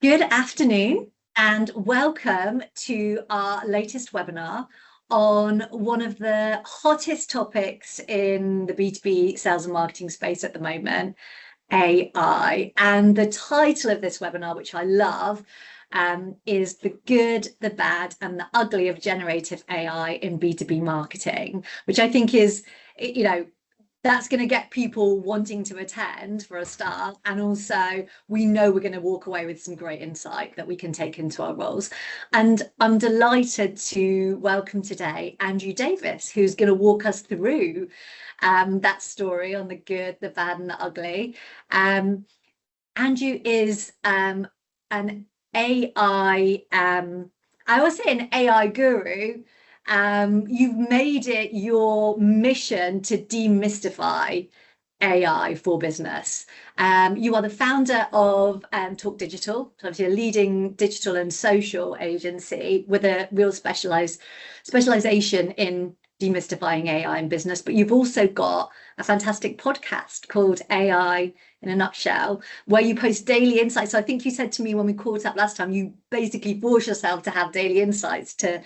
Good afternoon and welcome to our latest webinar on one of the hottest topics in the B2B sales and marketing space at the moment, AI. And the title of this webinar, which I love, is The Good, the Bad and the Ugly of Generative AI in B2B Marketing, which I think is, that's going to get people wanting to attend for a start. And also, we know we're going to walk away with some great insight that we can take into our roles. And I'm delighted to welcome today Andrew Davis, who's going to walk us through that story on the good, the bad, and the ugly. Andrew is an AI, I would say an AI guru. You've made it your mission to demystify AI for business. You are the founder of Talk Digital, obviously a leading digital and social agency with a real specialization in demystifying AI in business. But you've also got a fantastic podcast called AI in a Nutshell, where you post daily insights. So I think you said to me when we caught up last time, you basically force yourself to have daily insights to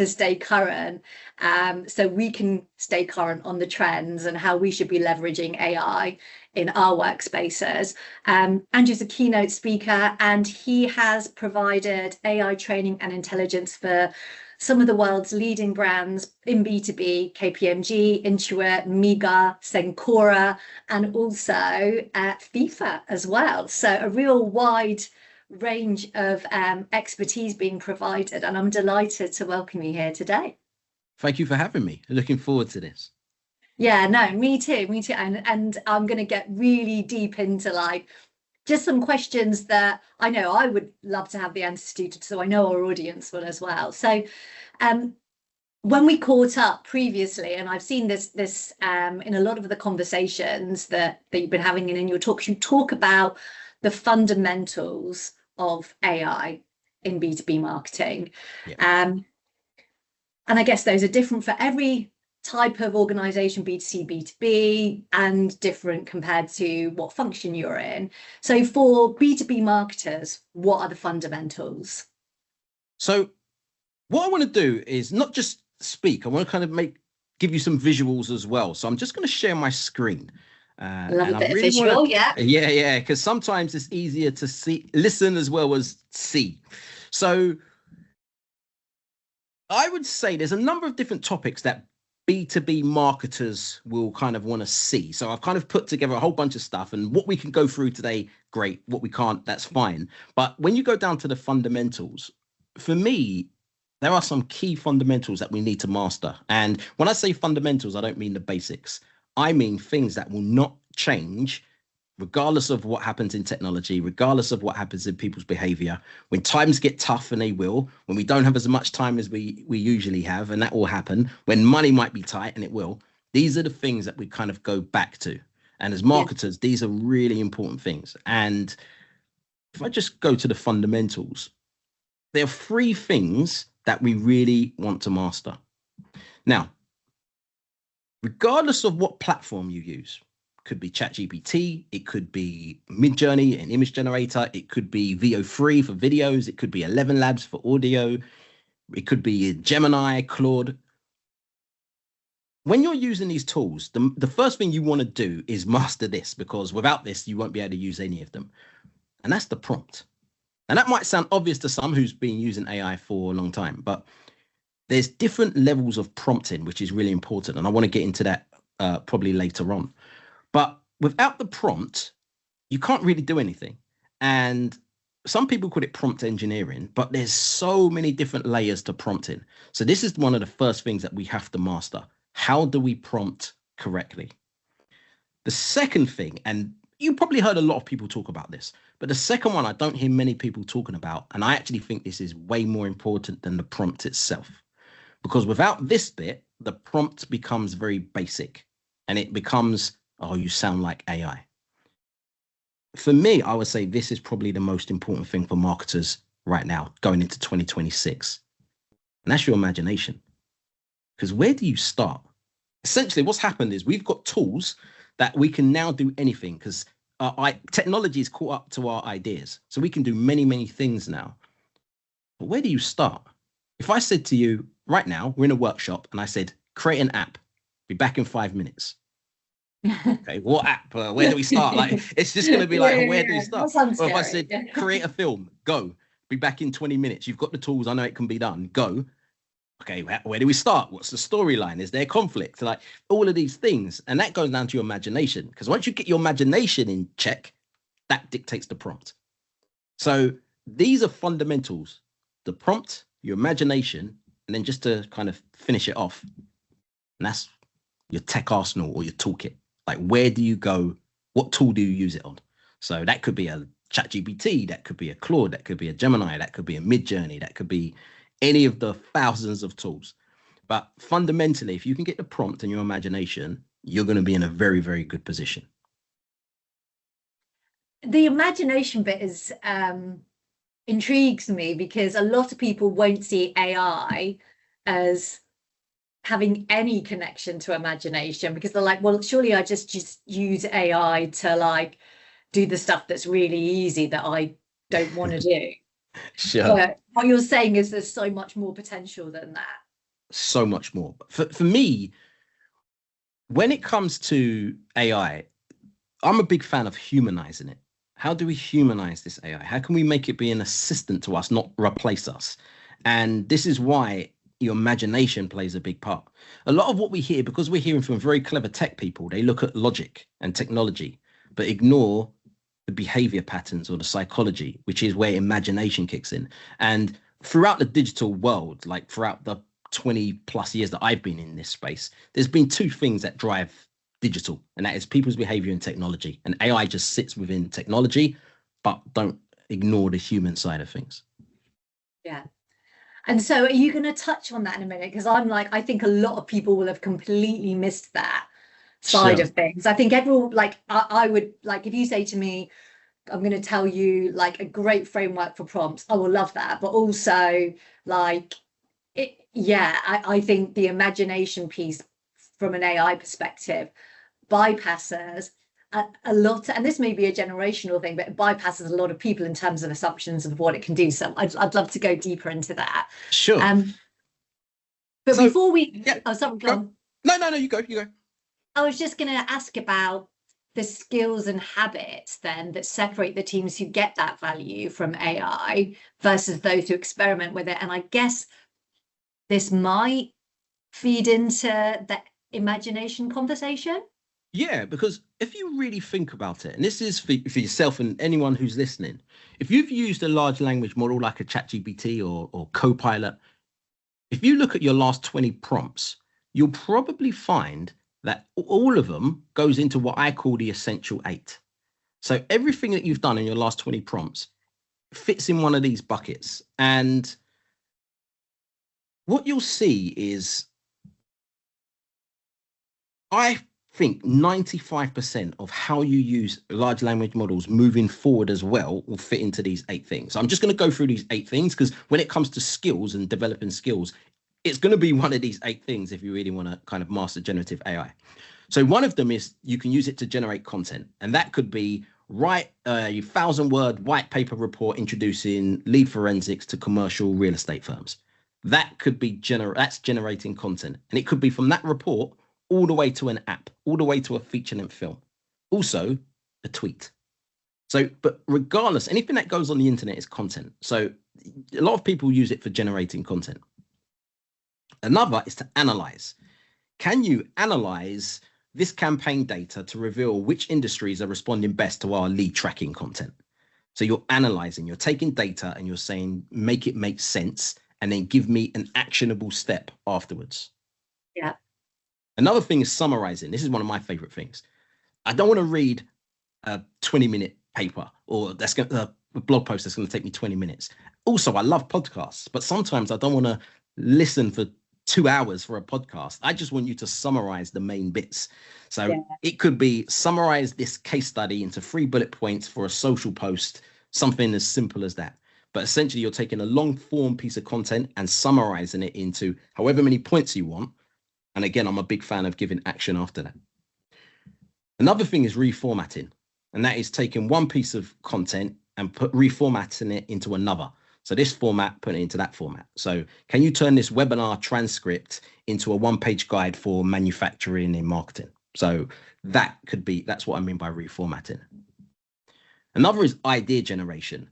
stay current, so we can stay current on the trends and how we should be leveraging AI in our workspaces. Andrew's a keynote speaker, and he has provided AI training and intelligence for some of the world's leading brands in B2B, KPMG, Intuit, Mega, Sencora, and also FIFA as well. So a real wide range of expertise being provided, and I'm delighted to welcome you here today. Thank you for having me. Looking forward to this. Yeah, no, me too. And I'm going to get really deep into just some questions that I know I would love to have the answers to, so I know our audience will as well. So when we caught up previously, and I've seen this in a lot of the conversations that you've been having in your talks, you talk about the fundamentals of AI in B2B marketing. Yeah. And I guess those are different for every type of organization, B2C, B2B, and different compared to what function you're in. So for B2B marketers, what are the fundamentals? So what I want to do is not just speak, I want to kind of give you some visuals as well. So I'm just going to share my screen. Love a bit of visual, yeah. Yeah, because sometimes it's easier to listen as well as see. So I would say there's a number of different topics that B2B marketers will kind of want to see. So I've kind of put together a whole bunch of stuff, and what we can go through today, great. What we can't, that's fine. But when you go down to the fundamentals, for me, there are some key fundamentals that we need to master. And when I say fundamentals, I don't mean the basics. I mean things that will not change regardless of what happens in technology, regardless of what happens in people's behavior. When times get tough, and they will, when we don't have as much time as we usually have, and that will happen, when money might be tight, and it will, these are the things that we kind of go back to. And as marketers, these are really important things. And if I just go to the fundamentals, there are three things that we really want to master. Now, regardless of what platform you use, could be ChatGPT, it could be Midjourney, an image generator, it could be VO3 for videos, it could be 11 Labs for audio, it could be Gemini, Claude. When you're using these tools, the first thing you want to do is master this, because without this, you won't be able to use any of them. And that's the prompt. And that might sound obvious to some who's been using AI for a long time, but there's different levels of prompting, which is really important. And I want to get into that probably later on. But without the prompt, you can't really do anything. And some people call it prompt engineering, but there's so many different layers to prompting. So this is one of the first things that we have to master. How do we prompt correctly? The second thing, and you probably heard a lot of people talk about this, but the second one I don't hear many people talking about, and I actually think this is way more important than the prompt itself. Because without this bit, the prompt becomes very basic, and it becomes, oh, you sound like AI. For me, I would say this is probably the most important thing for marketers right now, going into 2026. And that's your imagination. Because where do you start? Essentially, what's happened is we've got tools that we can now do anything, because technology is caught up to our ideas. So we can do many, many things now. But where do you start? If I said to you right now, we're in a workshop and I said, create an app, be back in 5 minutes. Okay, what app? Where do we start? Like, it's just going to be like, where do we That start? sounds Or if I scary. said, create a film, go, be back in 20 minutes. You've got the tools. I know it can be done. Go. Okay, where do we start? What's the storyline? Is there conflict? Like all of these things. And that goes down to your imagination. Because once you get your imagination in check, that dictates the prompt. So these are fundamentals: the prompt, your imagination, and then just to kind of finish it off, and that's your tech arsenal or your toolkit. Like, where do you go? What tool do you use it on? So that could be a ChatGPT, that could be a Claude, that could be a Gemini, that could be a Midjourney, that could be any of the thousands of tools. But fundamentally, if you can get the prompt and your imagination, you're going to be in a very, very good position. The imagination bit is intrigues me because a lot of people won't see AI as having any connection to imagination because they're like, well, surely I just use AI to like do the stuff that's really easy that I don't want to do. Sure. But what you're saying is there's so much more potential than that. So much more. For me, when it comes to AI, I'm a big fan of humanizing it. How do we humanize this AI? How can we make it be an assistant to us, not replace us? And this is why your imagination plays a big part. A lot of what we hear, because we're hearing from very clever tech people, they look at logic and technology, but ignore the behavior patterns or the psychology, which is where imagination kicks in. And throughout the digital world, like throughout the 20 plus years that I've been in this space, there's been two things that drive digital, and that is people's behavior and technology. And AI just sits within technology, but don't ignore the human side of things. Yeah. And so are you going to touch on that in a minute? Because I'm like, I think a lot of people will have completely missed that side Sure. of things. I think everyone, like, I would, like, if you say to me, I'm going to tell you like a great framework for prompts, I will love that. But also, like, I think the imagination piece from an AI perspective bypasses a lot, and this may be a generational thing, but it bypasses a lot of people in terms of assumptions of what it can do. So I'd love to go deeper into that. Sure. But So, before we, yeah, oh, sorry, go go. on. No, you go. I was just going to ask about the skills and habits then that separate the teams who get that value from AI versus those who experiment with it. And I guess this might feed into the imagination conversation. Yeah, because if you really think about it, and this is for yourself and anyone who's listening, if you've used a large language model like a ChatGPT or Copilot, if you look at your last 20 prompts, you'll probably find that all of them goes into what I call the essential 8. So everything that you've done in your last 20 prompts fits in one of these buckets. And what you'll see is, I think 95% of how you use large language models moving forward as well will fit into these 8 things. So I'm just going to go through these 8 things because when it comes to skills and developing skills, it's going to be one of these 8 things if you really want to kind of master generative AI. So one of them is you can use it to generate content, and that could be write a 1,000-word white paper report introducing lead forensics to commercial real estate firms. That could be that's generating content, and it could be from that report all the way to an app, all the way to a feature-length film, also a tweet. So, but regardless, anything that goes on the internet is content. So a lot of people use it for generating content. Another is to analyze. Can you analyze this campaign data to reveal which industries are responding best to our lead tracking content? So you're analyzing, you're taking data and you're saying, make it make sense, and then give me an actionable step afterwards. Yeah. Another thing is summarizing. This is one of my favorite things. I don't want to read a 20-minute paper or that's going to a blog post that's going to take me 20 minutes. Also, I love podcasts, but sometimes I don't want to listen for 2 hours for a podcast. I just want you to summarize the main bits. So it could be summarize this case study into 3 bullet points for a social post, something as simple as that. But essentially, you're taking a long form piece of content and summarizing it into however many points you want. And again, I'm a big fan of giving action after that. Another thing is reformatting. And that is taking one piece of content and reformatting it into another. So this format, put it into that format. So can you turn this webinar transcript into a one-page guide for manufacturing and marketing? So that's what I mean by reformatting. Another is idea generation.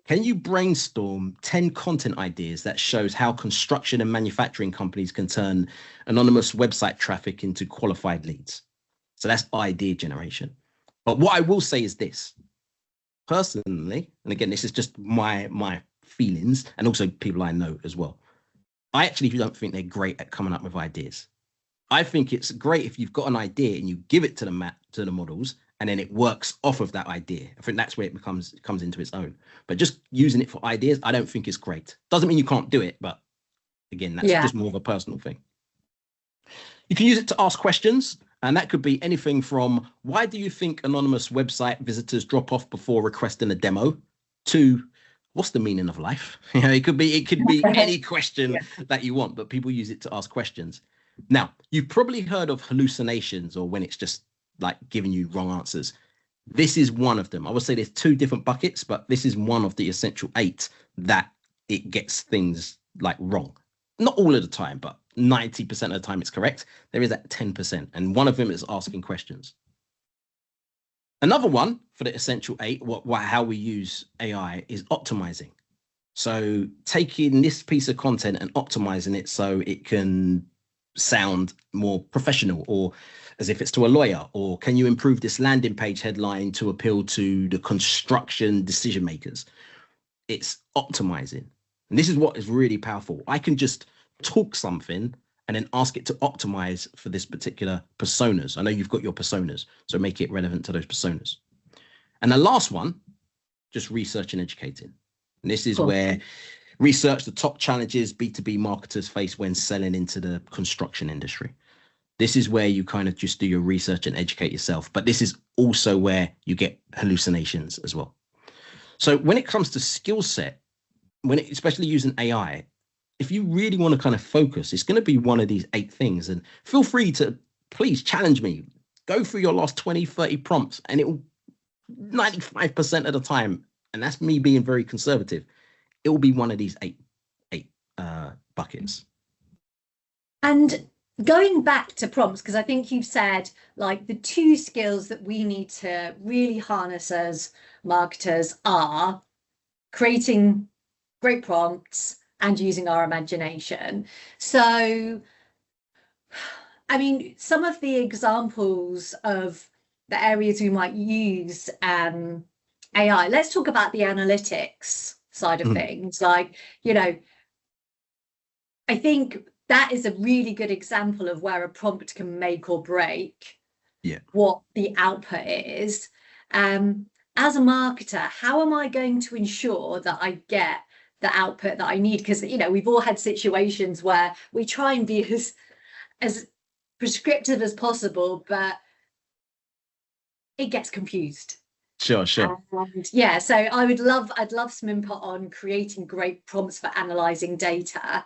Can you brainstorm 10 content ideas that shows how construction and manufacturing companies can turn anonymous website traffic into qualified leads? So that's idea generation. But what I will say is this, personally, and again, this is just my feelings and also people I know as well. I actually don't think they're great at coming up with ideas. I think it's great if you've got an idea and you give it to the models, and then it works off of that idea. I think that's where it comes into its own. But just using it for ideas, I don't think it's great. Doesn't mean you can't do it, but again, that's just more of a personal thing. You can use it to ask questions, and that could be anything from why do you think anonymous website visitors drop off before requesting a demo to what's the meaning of life? It could be any question that you want, but people use it to ask questions. Now, you've probably heard of hallucinations, or when it's just like giving you wrong answers. This is one of them. I would say there's 2 different buckets, but this is one of the essential 8 that it gets things like wrong. Not all of the time, but 90% of the time it's correct. There is that 10%, and one of them is asking questions. Another one for the essential 8, how we use AI, is optimizing. So taking this piece of content and optimizing it so it can sound more professional, or as if it's to a lawyer, or can you improve this landing page headline to appeal to the construction decision makers? It's optimizing. And this is what is really powerful. I can just talk something and then ask it to optimize for this particular personas. I know you've got your personas, so make it relevant to those personas. And the last one, just research and educating. And this is where research the top challenges B2B marketers face when selling into the construction industry. This is where you kind of just do your research and educate yourself. But this is also where you get hallucinations as well. So when it comes to skill set, especially using AI, if you really want to kind of focus, it's going to be one of these 8 things. And feel free to please challenge me. Go through your last 20, 30 prompts, and it will 95% of the time, and that's me being very conservative, it will be one of these eight buckets. And going back to prompts, because I think you've said like the 2 skills that we need to really harness as marketers are creating great prompts and using our imagination. So, I mean, some of the examples of the areas we might use AI, let's talk about the analytics side of things. Like, I think that is a really good example of where a prompt can make or break what the output is. As a marketer, how am I going to ensure that I get the output that I need? Because, we've all had situations where we try and be as prescriptive as possible, but it gets confused. Sure. And so I'd love some input on creating great prompts for analyzing data,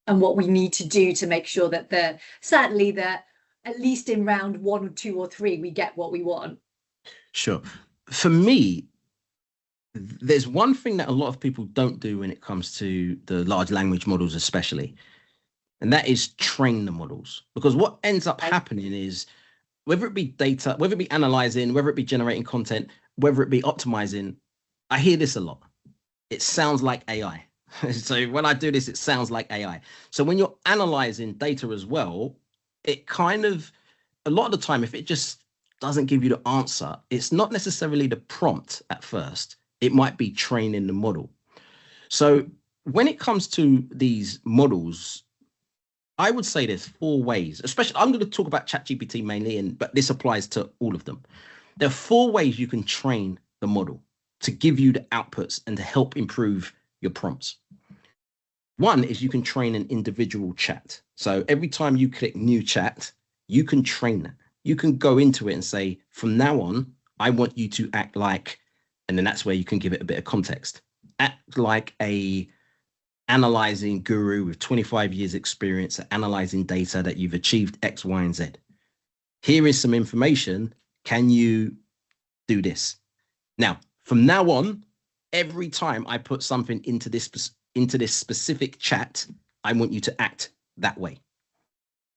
and what we need to do to make sure that certainly that at least in round 1 or 2 or 3, we get what we want. Sure. For me, there's one thing that a lot of people don't do when it comes to the large language models, especially, and that is train the models. Because what ends up happening is, whether it be data, whether it be analyzing, whether it be generating content, whether it be optimizing, I hear this a lot. It sounds like AI. So when I do this, it sounds like AI. So when you're analyzing data as well, it kind of, a lot of the time, if it just doesn't give you the answer, it's not necessarily the prompt at first. It might be training the model. So when it comes to these models, I would say there's 4 ways, especially I'm going to talk about ChatGPT mainly, but this applies to all of them. There are 4 ways you can train the model to give you the outputs and to help improve your prompts. One is you can train an individual chat. So every time you click new chat, you can train that. You can go into it and say, from now on, I want you to act like, and then that's where you can give it a bit of context. Act like a analyzing guru with 25 years experience at analyzing data that you've achieved X, Y, and Z. Here is some information. Can you do this? Now, from now on, every time I put something into this specific chat, I want you to act that way.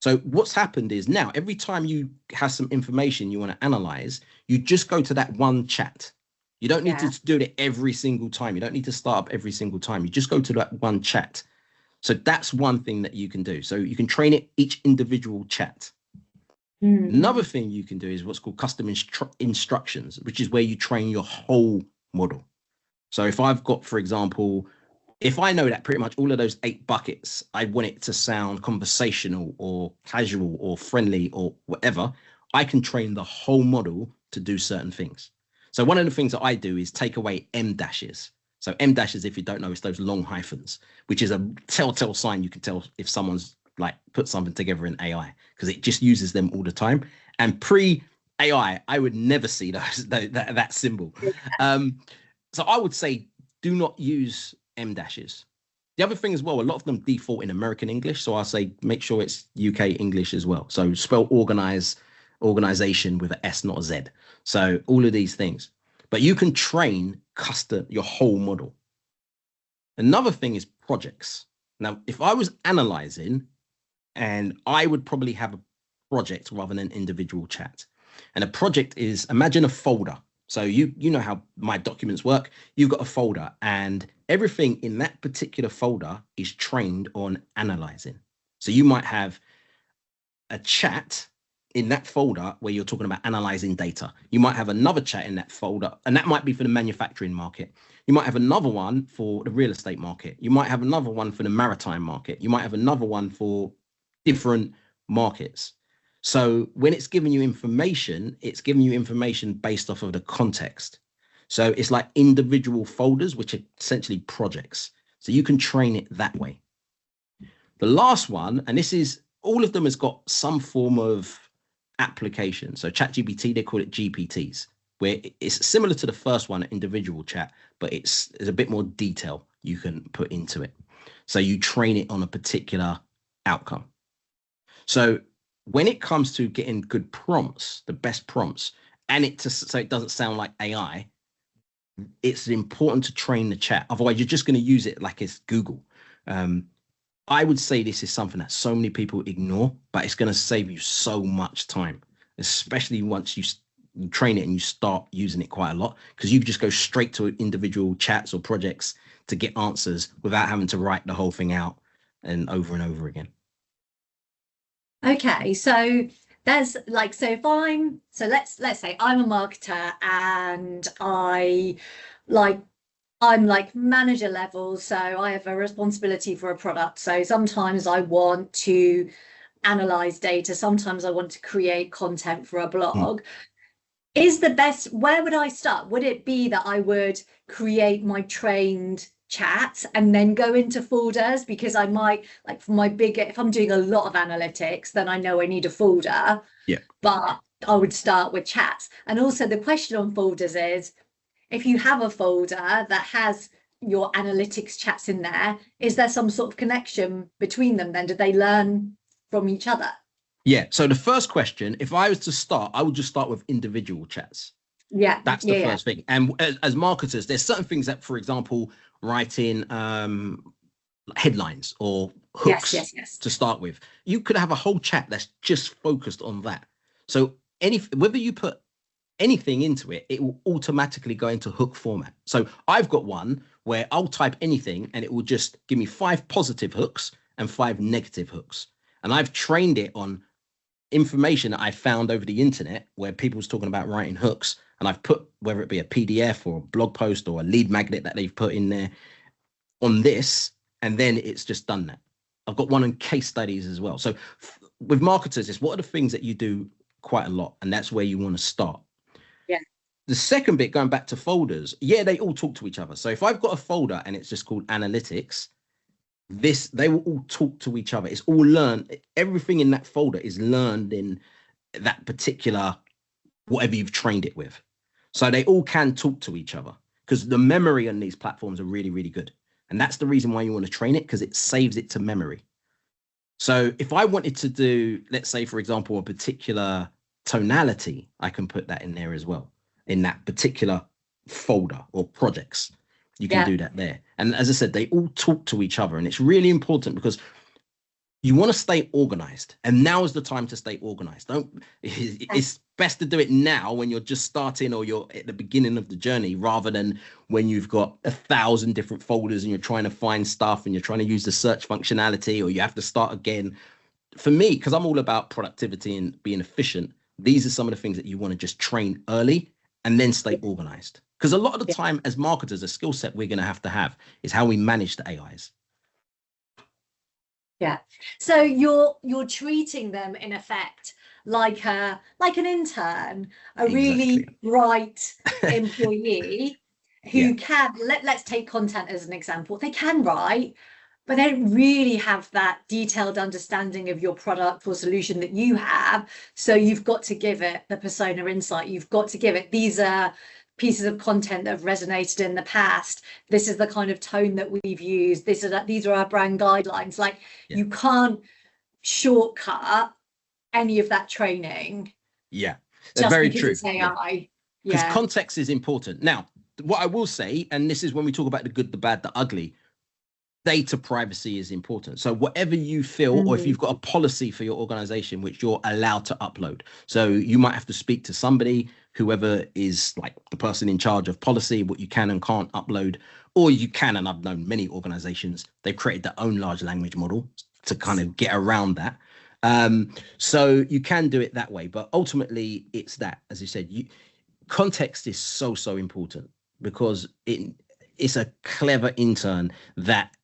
So what's happened is now every time you have some information you want to analyze, you just go to that one chat. You don't need to do it every single time. You don't need to start up every single time. You just go to that one chat. So that's one thing that you can do. So you can train it each individual chat. Another thing you can do is what's called custom instructions, which is where you train your whole model. So if I've got, for example, if I know that pretty much all of those 8 buckets, I want it to sound conversational or casual or friendly or whatever, I can train the whole model to do certain things. So one of the things that I do is take away M dashes. So M dashes, if you don't know, is those long hyphens, which is a telltale sign you can tell if someone's like put something together in AI, because it just uses them all the time. And pre-AI, I would never see that symbol. So I would say do not use M dashes. The other thing as well, a lot of them default in American English. So I'll say make sure it's UK English as well. So spell organization with an S, not a Z. So all of these things. But you can train custom your whole model. Another thing is projects. Now, if I was analyzing, and I would probably have a project rather than an individual chat. And a project is, imagine a folder. So you know how my documents work. You've got a folder and everything in that particular folder is trained on analyzing. So you might have a chat in that folder where you're talking about analyzing data. You might have another chat in that folder, and that might be for the manufacturing market. You might have another one for the real estate market. You might have another one for the maritime market. You might have another one for different markets. So when it's giving you information, it's giving you information based off of the context. So it's like individual folders, which are essentially projects. So you can train it that way. The last one, and this is, all of them has got some form of application. So ChatGPT, they call it GPTs, where it's similar to the first one, individual chat, but there's a bit more detail you can put into it. So you train it on a particular outcome. So when it comes to getting good prompts, the best prompts, and so it doesn't sound like AI, it's important to train the chat. Otherwise, you're just going to use it like it's Google. I would say this is something that so many people ignore, but it's going to save you so much time, especially once you train it and you start using it quite a lot, because you just go straight to individual chats or projects to get answers without having to write the whole thing out and over again. Okay, so there's like, so if let's say I'm a marketer and I'm like manager level, so I have a responsibility for a product. So sometimes I want to analyze data, sometimes I want to create content for a blog. Where would I start? Would it be that I would create my trained chats and then go into folders? Because I might, like for if I'm doing a lot of analytics, then I know I need a folder. Yeah. But I would start with chats. And also the question on folders is, if you have a folder that has your analytics chats in there, is there some sort of connection between them then? Do they learn from each other? Yeah. So the first question, if I was to start, I would just start with individual chats. Yeah. That's the first thing. And as marketers, there's certain things that, for example, writing headlines or hooks to start with. You could have a whole chat that's just focused on that. So whether you put anything into it, it will automatically go into hook format. So I've got one where I'll type anything and it will just give me 5 positive hooks and 5 negative hooks. And I've trained it on information that I found over the internet where people's talking about writing hooks, and I've put, whether it be a PDF or a blog post or a lead magnet that they've put in there on this, and then it's just done that. I've got one on case studies as well. So with marketers, it's what are the things that you do quite a lot, and that's where you want to start. Yeah. The second bit, going back to folders, yeah, they all talk to each other. So if I've got a folder and it's just called analytics, they will all talk to each other. It's all learned. Everything in that folder is learned in that particular, whatever you've trained it with. So they all can talk to each other because the memory on these platforms are really, really good. And that's the reason why you want to train it, because it saves it to memory. So if I wanted to do, let's say, for example, a particular tonality, I can put that in there as well, in that particular folder or projects. You can Yeah. do that there. And as I said, they all talk to each other. And it's really important because you want to stay organized. And now is the time to stay organized. It's best to do it now when you're just starting or you're at the beginning of the journey, rather than when you've got 1,000 different folders and you're trying to find stuff and you're trying to use the search functionality, or you have to start again. For me, because I'm all about productivity and being efficient, these are some of the things that you want to just train early and then stay organized. Because a lot of the Yeah. time, as marketers, a skill set we're going to have is how we manage the AIs. Yeah. So you're treating them in effect like an intern, a Exactly. really bright employee Yeah. who can, let's take content as an example. They can write, but they don't really have that detailed understanding of your product or solution that you have. So you've got to give it the persona insight. You've got to give it, these are pieces of content that have resonated in the past. This is the kind of tone that we've used. These are our brand guidelines. Like, Yeah. you can't shortcut any of that training Yeah. just Very because true. it's AI. Because Yeah. context is important. Now, what I will say, and this is when we talk about the good, the bad, the ugly, data privacy is important. So whatever you feel, or if Mm. you've got a policy for your organization which you're allowed to upload, so you might have to speak to somebody, whoever is like the person in charge of policy, what you can and can't upload, or you can, and I've known many organizations, they've created their own large language model to kind of get around that. So you can do it that way, but ultimately it's that, as you said, context is so important, because it's a clever intern that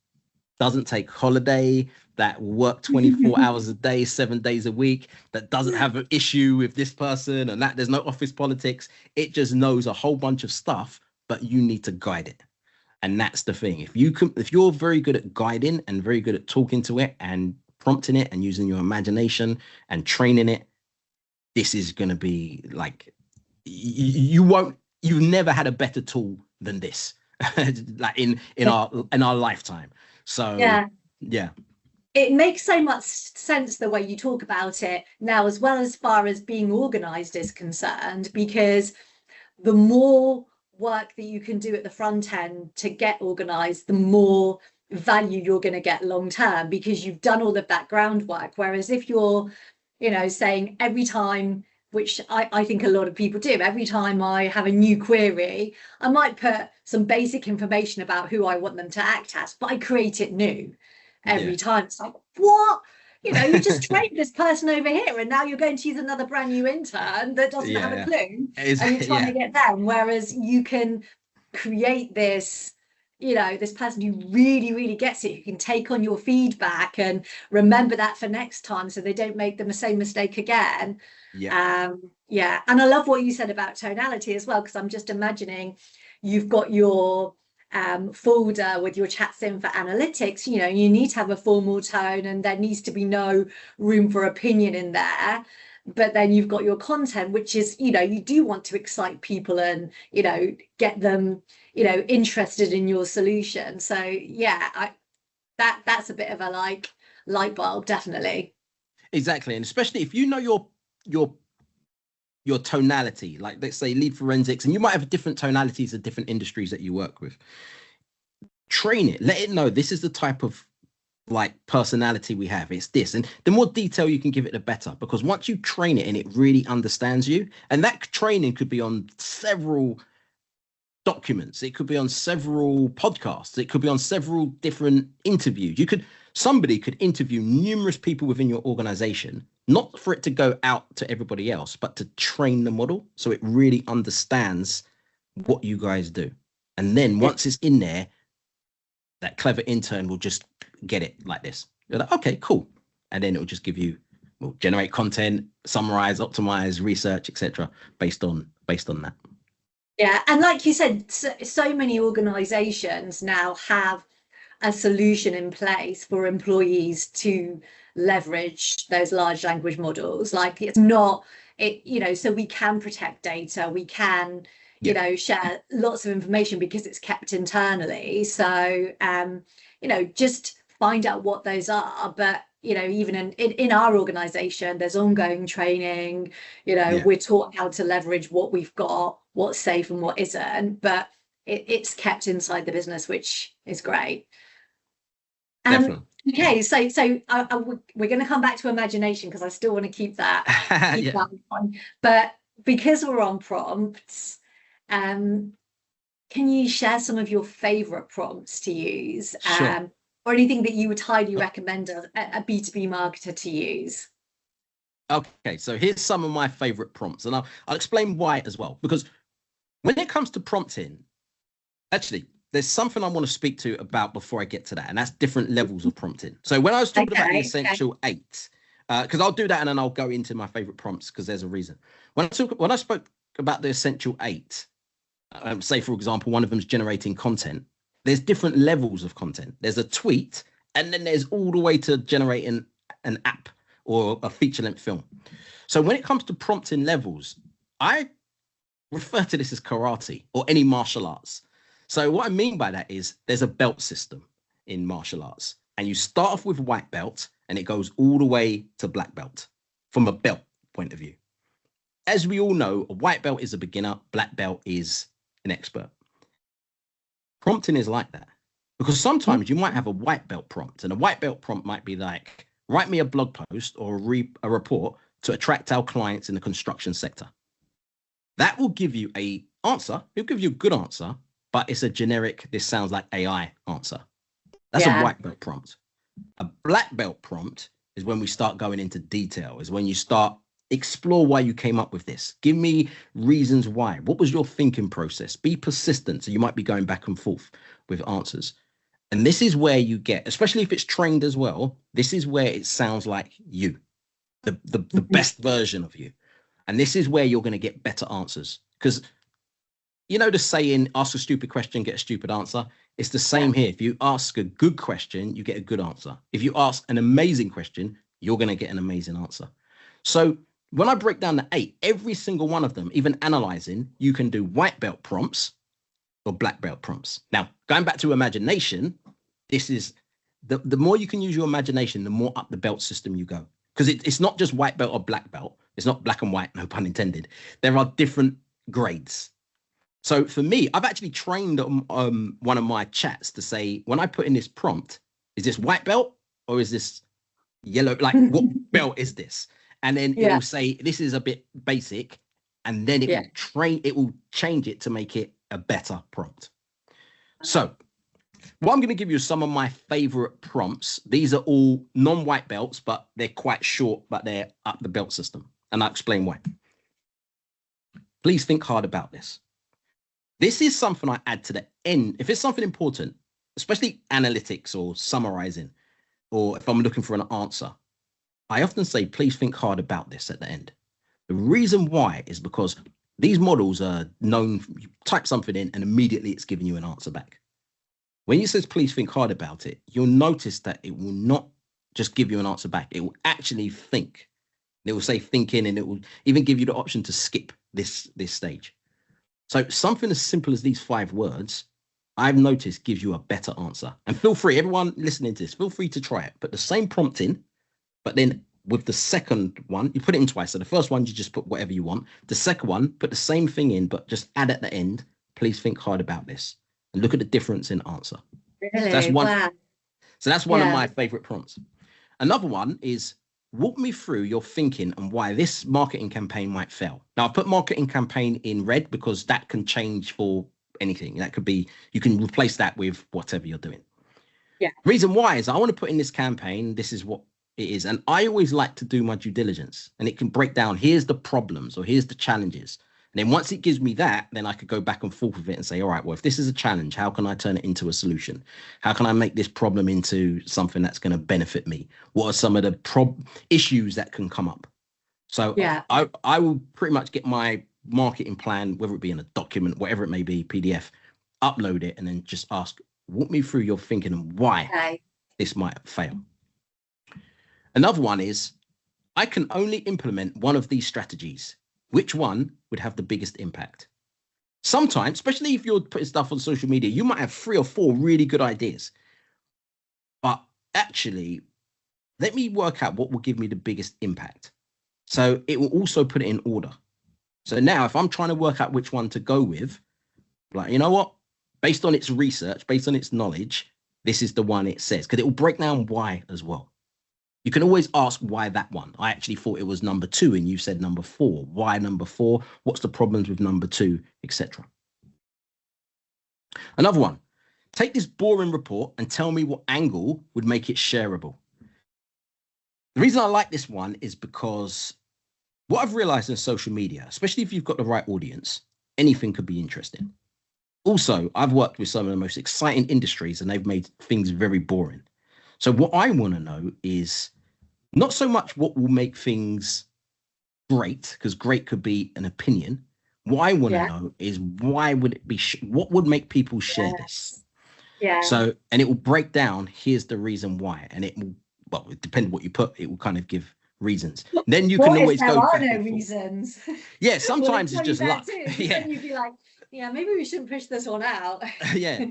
doesn't take holiday, that work 24 hours a day, 7 days a week, that doesn't have an issue with this person and that, there's no office politics. It just knows a whole bunch of stuff, but you need to guide it. And that's the thing. If you're very good at guiding and very good at talking to it and prompting it and using your imagination and training it, this is going to be like, you've never had a better tool than this, like in our lifetime. So Yeah. yeah. It makes so much sense the way you talk about it now, as well, as far as being organized is concerned, because the more work that you can do at the front end to get organized, the more value you're going to get long term, because you've done all of that groundwork. Whereas if you're, saying every time, which I think a lot of people do, every time I have a new query, I might put some basic information about who I want them to act as, but I create it new Yeah. every time. It's like, what? You just trained this person over here, and now you're going to use another brand new intern that doesn't have a Yeah. clue, and you're trying to get them. Whereas you can create this, this person who really, really gets it, who can take on your feedback and remember that for next time, so they don't make the same mistake again. Yeah. Yeah, and I love what you said about tonality as well, because I'm just imagining you've got your folder with your chats in for analytics. You need to have a formal tone, and there needs to be no room for opinion in there. But then you've got your content, which is, you do want to excite people and, get them, interested in your solution. So yeah, that's a bit of a light bulb, definitely. Exactly. And especially if you know your your tonality, like let's say lead forensics, and you might have different tonalities of different industries that you work with. Train it, let it know this is the type of like personality we have, it's this, and the more detail you can give it, the better, because once you train it and it really understands you, and that training could be on several documents, it could be on several podcasts, it could be on several different interviews. Somebody could interview numerous people within your organization, not for it to go out to everybody else, but to train the model so it really understands what you guys do. And then Yeah. once it's in there, that clever intern will just get it like this. You're like, okay, cool. And then it'll just give you, will generate content, summarize, optimize, research, etc., based on that. Yeah, and like you said, so many organizations now have a solution in place for employees to leverage those large language models. Like, it's not it, so we can protect data, we can, Yeah. share lots of information because it's kept internally. So just find out what those are. But even in our organization, there's ongoing training. Yeah, We're taught how to leverage what we've got, what's safe and what isn't, but it's kept inside the business, which is great. definitely. Okay, we're going to come back to imagination because I still want to keep Yeah, that on. But because we're on prompts, um, can you share some of your favorite prompts to use, sure. or anything that you would highly recommend a B2B marketer to use? Okay, so here's some of my favorite prompts, and I'll explain why as well. Because when it comes to prompting, actually, there's something I want to speak to about before I get to that, and that's different levels of prompting. So when I was talking about the Okay. essential eight, because I'll do that and then I'll go into my favorite prompts because there's a reason. When I spoke about the essential eight, say for example, one of them is generating content. There's different levels of content. There's a tweet, and then there's all the way to generating an app or a feature-length film. So when it comes to prompting levels, I refer to this as karate or any martial arts. So what I mean by that is there's a belt system in martial arts, and you start off with white belt and it goes all the way to black belt from a belt point of view. As we all know, a white belt is a beginner, black belt is an expert. Prompting is like that because sometimes you might have a white belt prompt, and a white belt prompt might be like, write me a blog post or a report to attract our clients in the construction sector. That will give you a answer. It'll give you a good answer, but it's a generic, this sounds like AI answer. That's a Yeah. white belt prompt. A black belt prompt is when we start going into detail, is when you start explore why you came up with this. Give me reasons why. What was your thinking process? Be persistent. So you might be going back and forth with answers. And this is where you get, especially if it's trained as well, this is where it sounds like you, the best version of you. And this is where you're going to get better answers. Because the saying, ask a stupid question, get a stupid answer. It's the same here. If you ask a good question, you get a good answer. If you ask an amazing question, you're going to get an amazing answer. So when I break down the 8, every single one of them, even analyzing, you can do white belt prompts or black belt prompts. Now, going back to imagination, this is the more you can use your imagination, the more up the belt system you go. Because it's not just white belt or black belt. It's not black and white, no pun intended. There are different grades. So for me, I've actually trained one of my chats to say, when I put in this prompt, is this white belt or is this yellow? Like, what belt is this? And then it will say, this is a bit basic. And then it will change it to make it a better prompt. So what I'm going to give you is some of my favorite prompts. These are all non-white belts, but they're quite short, but they're up the belt system. And I'll explain why. Please think hard about this. This is something I add to the end. If it's something important, especially analytics or summarizing, or if I'm looking for an answer, I often say, please think hard about this at the end. The reason why is because these models are known, you type something in and immediately it's giving you an answer back. When you says, please think hard about it, you'll notice that it will not just give you an answer back. It will actually think. It will say thinking, and it will even give you the option to skip this stage. So something as simple as these 5 words, I've noticed gives you a better answer. And feel free, everyone listening to this, feel free to try it. Put the same prompt in, but then with the second one, you put it in twice. So the first one, you just put whatever you want. The second one, put the same thing in, but just add at the end, please think hard about this. And look at the difference in answer. Really? So that's one. Wow. So that's one of my favorite prompts. Another one is, walk me through your thinking and why this marketing campaign might fail. Now, I put marketing campaign in red because that can change for anything. That could be, you can replace that with whatever you're doing. Yeah. Reason why is I want to put in this campaign, this is what it is. And I always like to do my due diligence, and it can break down, here's the problems or here's the challenges. And then once it gives me that, then I could go back and forth with it and say, all right, well, if this is a challenge, how can I turn it into a solution? How can I make this problem into something that's going to benefit me? What are some of the issues that can come up? So I will pretty much get my marketing plan, whether it be in a document, whatever it may be, PDF, upload it, and then just ask, walk me through your thinking and why this might fail. Another one is, I can only implement one of these strategies. Which one would have the biggest impact? Sometimes, especially if you're putting stuff on social media, you might have 3 or 4 really good ideas. But actually, let me work out what will give me the biggest impact. So it will also put it in order. So now if I'm trying to work out which one to go with, like, you know what? Based on its research, based on its knowledge, this is the one it says, because it will break down why as well. You can always ask why that one. I actually thought it was number 2 and you said number 4. Why number 4? What's the problems with number 2, etc. Another one. Take this boring report and tell me what angle would make it shareable. The reason I like this one is because what I've realized in social media, especially if you've got the right audience, anything could be interesting. Also, I've worked with some of the most exciting industries and they've made things very boring. So what I want to know is not so much what will make things great, because great could be an opinion. What I want to know is why would it be, what would make people share this? Yeah. So, and it will break down, here's the reason why. And it will, well, it depends what you put, it will kind of give reasons. Then you can always go back. There are no reasons. Yeah, sometimes it's just luck. Yeah. Then you'd be like, yeah, maybe we shouldn't push this one out. Yeah.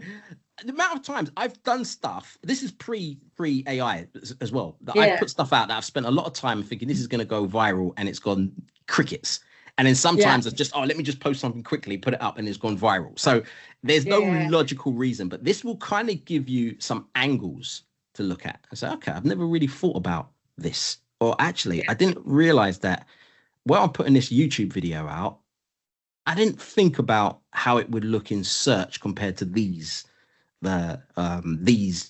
The amount of times I've done stuff, this is pre AI as well, that I've put stuff out that I've spent a lot of time thinking this is going to go viral and it's gone crickets. And then sometimes it's just, oh, let me just post something quickly, put it up and it's gone viral. So there's no logical reason, but this will kind of give you some angles to look at. I say, okay, I've never really thought about this. Or actually, I didn't realize that while I'm putting this YouTube video out, I didn't think about how it would look in search compared to these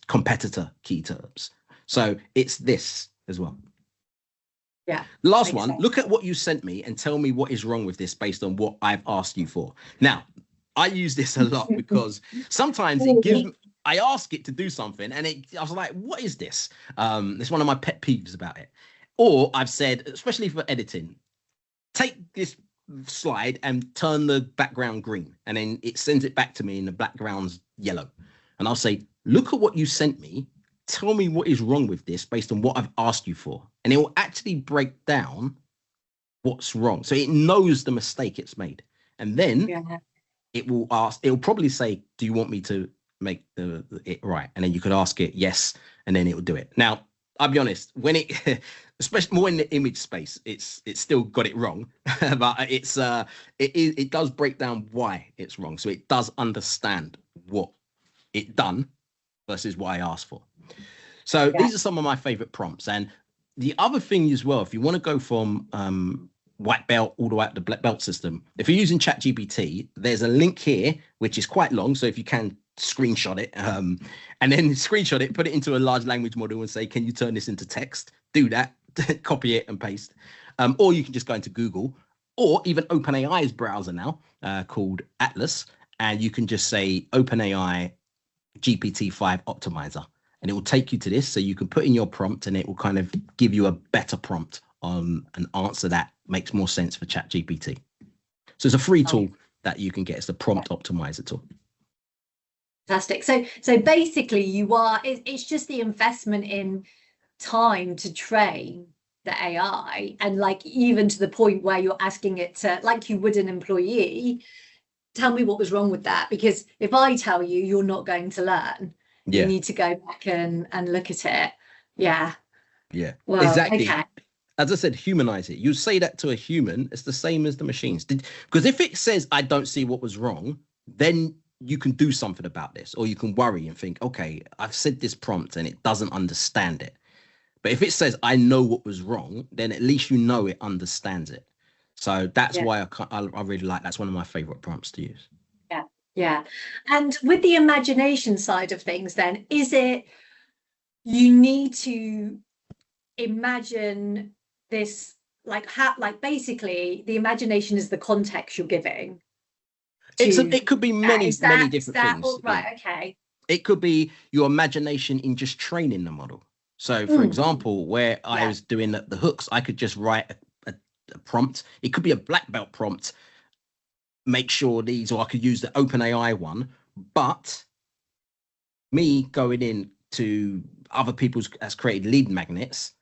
competitor key terms. So it's this as well. Yeah. Last one, look at what you sent me and tell me what is wrong with this based on what I've asked you for. Now, I use this a lot because sometimes it gives me, I ask it to do something and I was like, what is this? It's one of my pet peeves about it. Or I've said, especially for editing, take this slide and turn the background green, and then it sends it back to me and the background's yellow. And I'll say, look at what you sent me. Tell me what is wrong with this based on what I've asked you for. And it will actually break down what's wrong. So it knows the mistake it's made. And then it will ask, it will probably say, do you want me to make it right? And then you could ask it yes, and then it will do it. Now, I'll be honest, when it, especially more in the image space, it's still got it wrong, but it does break down why it's wrong. So it does understand what it done versus what I asked for. So these are some of my favorite prompts. And the other thing as well, if you want to go from white belt all the way up to black belt system, if you're using ChatGPT, there's a link here, which is quite long. So if you can screenshot it and then screenshot it, put it into a large language model and say, can you turn this into text? Do that, copy it and paste. Or you can just go into Google or even OpenAI's browser now called Atlas. And you can just say OpenAI GPT-5 optimizer. And it will take you to this. So you can put in your prompt and it will kind of give you a better prompt on an answer that makes more sense for ChatGPT. So it's a free tool that you can get. It's the prompt optimizer tool. Fantastic. So basically it's just the investment in time to train the AI, and like even to the point where you're asking it to, like you would an employee, tell me what was wrong with that, because if I tell you, you're not going to learn. You need to go back and look at it. Yeah. Well, exactly. Okay. As I said, humanize it. You say that to a human, it's the same as the machines. Because if it says, I don't see what was wrong, then you can do something about this, or you can worry and think, okay, I've said this prompt and it doesn't understand it. But if it says, I know what was wrong, then at least you know it understands it. So that's why I really like, that's one of my favorite prompts to use. Yeah. And with the imagination side of things, then, is it you need to imagine this, like basically the imagination is the context you're giving? It could be many different things. Right, okay. It could be your imagination in just training the model. So for example, where I was doing the hooks, I could just write a prompt. It could be a black belt prompt. Make sure these, or I could use the OpenAI one, but me going in to other people's has created lead magnets,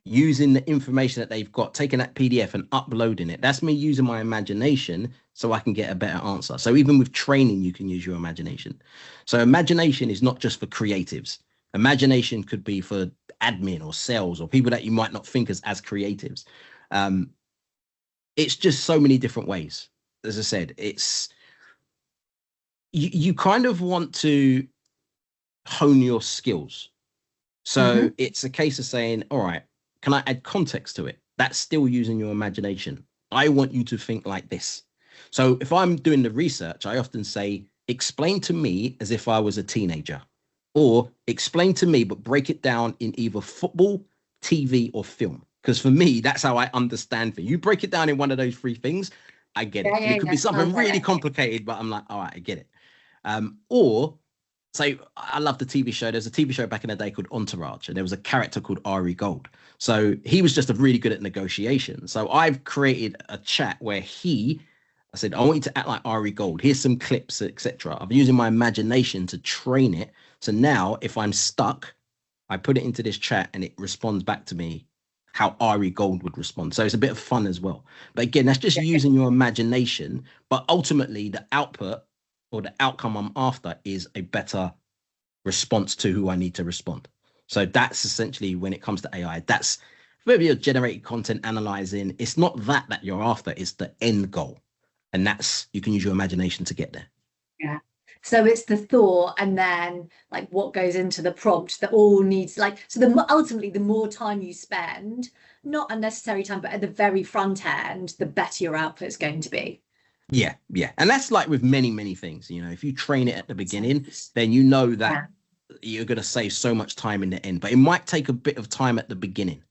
using the information that they've got, taking that PDF and uploading it. That's me using my imagination so I can get a better answer. So even with training, you can use your imagination. So imagination is not just for creatives. Imagination could be for admin or sales or people that you might not think as creatives. It's just so many different ways. As I said, it's you kind of want to hone your skills. So Hmm. it's a case of saying, all right, can I add context to it? That's still using your imagination. I want you to think like this. So if I'm doing the research, I often say, explain to me as if I was a teenager, or explain to me, but break it down in either football, TV, or film. Because for me, that's how I understand things. You break it down in one of those three things, I get it. Yeah, And yeah, it could be yeah. something really complicated, but I'm like, all right, I get it. Or so I love the TV show. There's a TV show back in the day called Entourage, and there was a character called Ari Gold. So he was just really good at negotiation. So I've created a chat where I said, I want you to act like Ari Gold. Here's some clips, etc. I'm using my imagination to train it. So now if I'm stuck, I put it into this chat and it responds back to me how Ari Gold would respond. So it's a bit of fun as well. But again, that's just Yeah, using your imagination. But ultimately, the output or the outcome I'm after is a better response to who I need to respond. So that's essentially when it comes to AI, that's whether you're generating content, analyzing, it's not that you're after, it's the end goal. And that's, you can use your imagination to get there. yeah. So it's the thought and then like what goes into the prompt that all needs like so ultimately the more time you spend, not unnecessary time, but at the very front end, the better your output is going to be. Yeah, yeah. And that's like with many things. If you train it at the So, beginning, then you know that yeah. you're going to save so much time in the end. But it might take a bit of time at the beginning.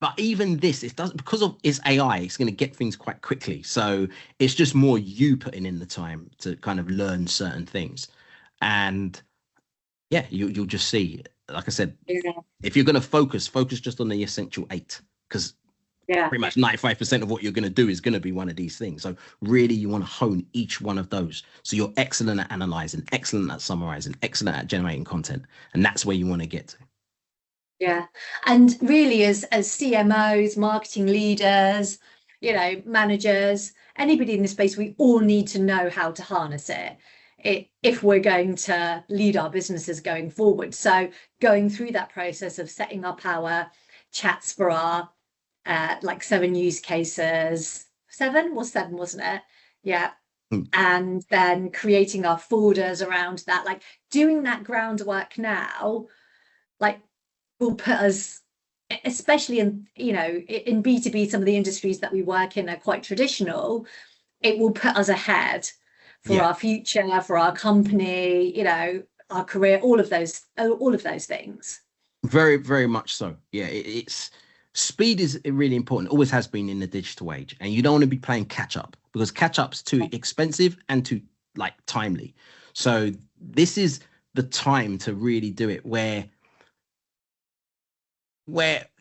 But even this, it doesn't, because of it's AI, it's going to get things quite quickly. So it's just more you putting in the time to kind of learn certain things. And yeah, you'll just see, like I said, Yeah. if you're going to focus just on the essential eight, because Yeah. pretty much 95% of what you're going to do is going to be one of these things. So really you want to hone each one of those. So you're excellent at analyzing, excellent at summarizing, excellent at generating content. And that's where you want to get to. Yeah. And really as CMOs, marketing leaders, managers, anybody in this space, we all need to know how to harness it if we're going to lead our businesses going forward. So going through that process of setting up our chats for our like 7 use cases. Seven, wasn't it? Yeah. Mm. And then creating our folders around that, like doing that groundwork now, like will put us, especially in B2B, some of the industries that we work in are quite traditional. It will put us ahead for Yeah, our future, for our company, our career, all of those things. very much so. Yeah, it's speed is really important. Always has been in the digital age. And you don't want to be playing catch up because catch up's too expensive and too like timely. So this is the time to really do it where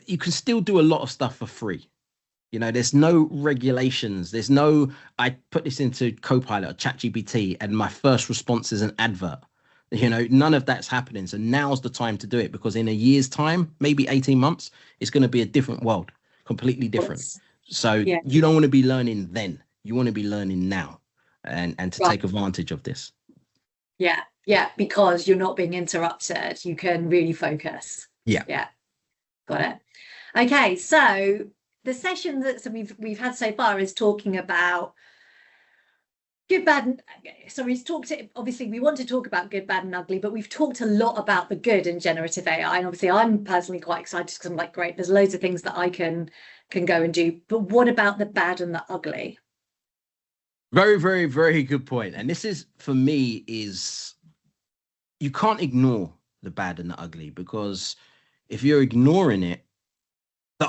you can still do a lot of stuff for free. There's no regulations. I put this into Copilot or ChatGPT and my first response is an advert. None of that's happening. So now's the time to do it because in a year's time, maybe 18 months, it's going to be a different world, completely different. What's So Yeah, you don't want to be learning then. You want to be learning now and to right. take advantage of this. Yeah, yeah, because you're not being interrupted. You can really focus. Yeah. Yeah, got it. Okay, so the session that we've had so far is talking about good, bad, so we've talked, obviously we want to talk about good, bad, and ugly, but we've talked a lot about the good in generative AI. And obviously I'm personally quite excited because I'm like, great, there's loads of things that I can go and do. But what about the bad and the ugly? Very good point. And this is for me is you can't ignore the bad and the ugly because if you're ignoring it, so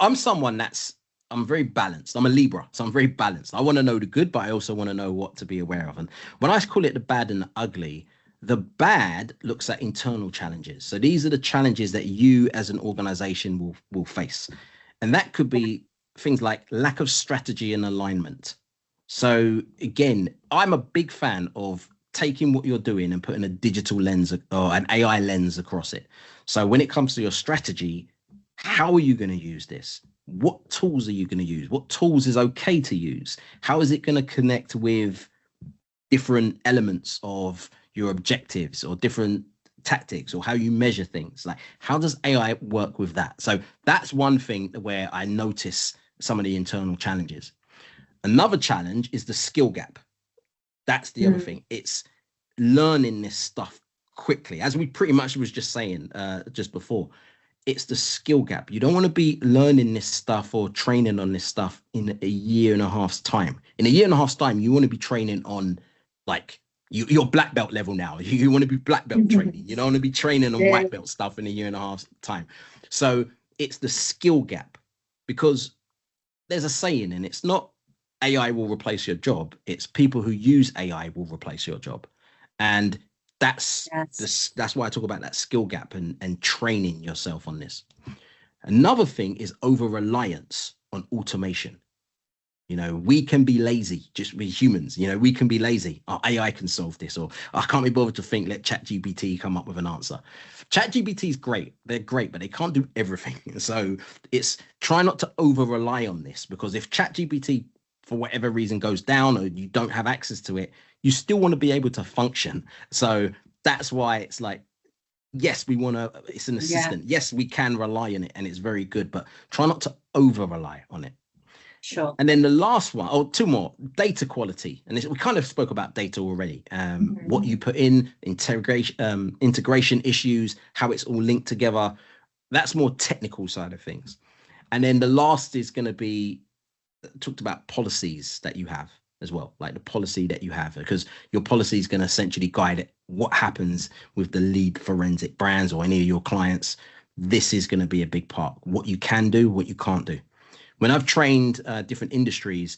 I'm very balanced. I'm a Libra, so I'm very balanced. I want to know the good, but I also want to know what to be aware of. And when I call it the bad and the ugly, the bad looks at internal challenges. So these are the challenges that you as an organization will face. And that could be things like lack of strategy and alignment. So again, I'm a big fan of taking what you're doing and putting a digital lens or an AI lens across it. So when it comes to your strategy, how are you going to use this? What tools are you going to use? What tools is okay to use? How is it going to connect with different elements of your objectives or different tactics or how you measure things. Like, how does AI work with that? So that's one thing where I notice some of the internal challenges. Another challenge is the skill gap. That's the other thing. It's learning this stuff quickly, as we pretty much was just saying just before. It's the skill gap. You don't want to be learning this stuff or training on this stuff in a year and a half's time. In a year and a half's time, you want to be training on, like, you're black belt level now. You want to be black belt training. You don't want to be training on white belt stuff in a year and a half's time. So it's the skill gap, because there's a saying, and it's not AI will replace your job. It's people who use AI will replace your job. And that's that's why I talk about that skill gap and training yourself on this. Another thing is over reliance on automation. You know, we can be lazy, just be humans. You know, we can be lazy. Oh, AI can solve this, or I can't be bothered to think. Let ChatGPT come up with an answer. ChatGPT is great. They're great, but they can't do everything. So it's try not to over rely on this, because if ChatGPT, for whatever reason, goes down or you don't have access to it, you still want to be able to function. So that's why it's like, yes, we want to, it's an assistant. Yes, we can rely on it and it's very good, but try not to over rely on it. Sure. And then the last one, or two more, data quality. And we kind of spoke about data already. What you put in, integration issues, how it's all linked together. That's more technical side of things. And then the last is going to be talked about policies that you have as well, like the policy that you have, because your policy is going to essentially guide what happens with the lead forensic brands or any of your clients. This is going to be a big part, what you can do, what you can't do. When I've trained different industries,